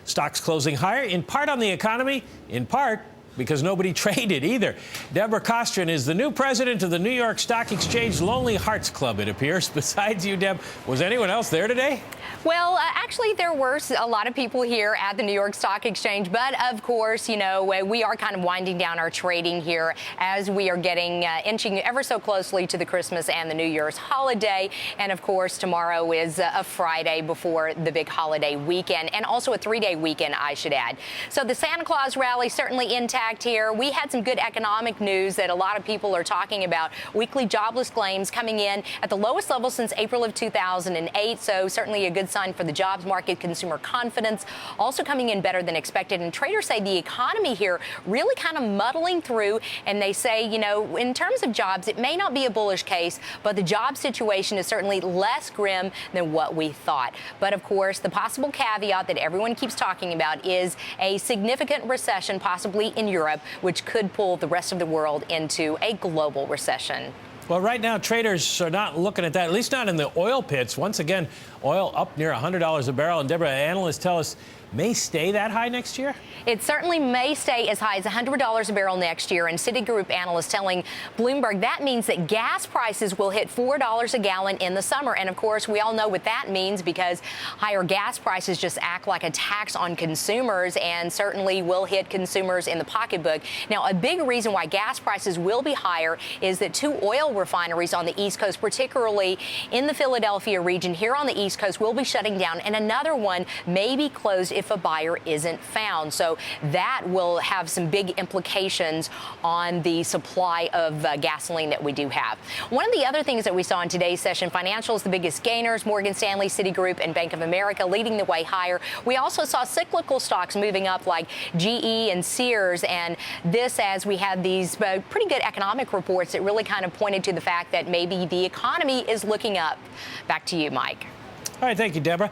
Stocks closing higher, in part on the economy, in part because nobody traded either. Deborah Kostroun is the new president of the New York Stock Exchange Lonely Hearts Club, it appears. Besides you, Deb, was anyone else there today? Well, actually, there were a lot of people here at the New York Stock Exchange. But, of course, you know, we are kind of winding down our trading here as we are getting inching ever so closely to the Christmas and the New Year's holiday. And, of course, tomorrow is a Friday before the big holiday weekend, and also a three-day weekend, I should add. So the Santa Claus rally certainly intact here. We had some good economic news that a lot of people are talking about. Weekly jobless claims coming in at the lowest level since April of 2008. So certainly a good sign for the jobs market. Consumer confidence also coming in better than expected. And traders say the economy here really kind of muddling through. And they say, you know, in terms of jobs, it may not be a bullish case, but the job situation is certainly less grim than what we thought. But of course, the possible caveat that everyone keeps talking about is a significant recession, possibly in Europe, which could pull the rest of the world into a global recession. Well, right now, traders are not looking at that, at least not in the oil pits. Once again, oil up near $100 a barrel. And Deborah, analysts tell us may stay that high next year? It certainly may stay as high as $100 a barrel next year. And Citigroup analysts telling Bloomberg that means that gas prices will hit $4 a gallon in the summer. And, of course, we all know what that means because higher gas prices just act like a tax on consumers and certainly will hit consumers in the pocketbook. Now, a big reason why gas prices will be higher is that two oil refineries on the East Coast, particularly in the Philadelphia region here on the East Coast, will be shutting down, and another one may be closed if a buyer isn't found. So that will have some big implications on the supply of gasoline that we do have. One of the other things that we saw in today's session, financials, the biggest gainers, Morgan Stanley, Citigroup, and Bank of America leading the way higher. We also saw cyclical stocks moving up like GE and Sears, and this as we had these pretty good economic reports that really kind of pointed to the fact that maybe the economy is looking up. Back to you, Mike. All right, thank you, Deborah.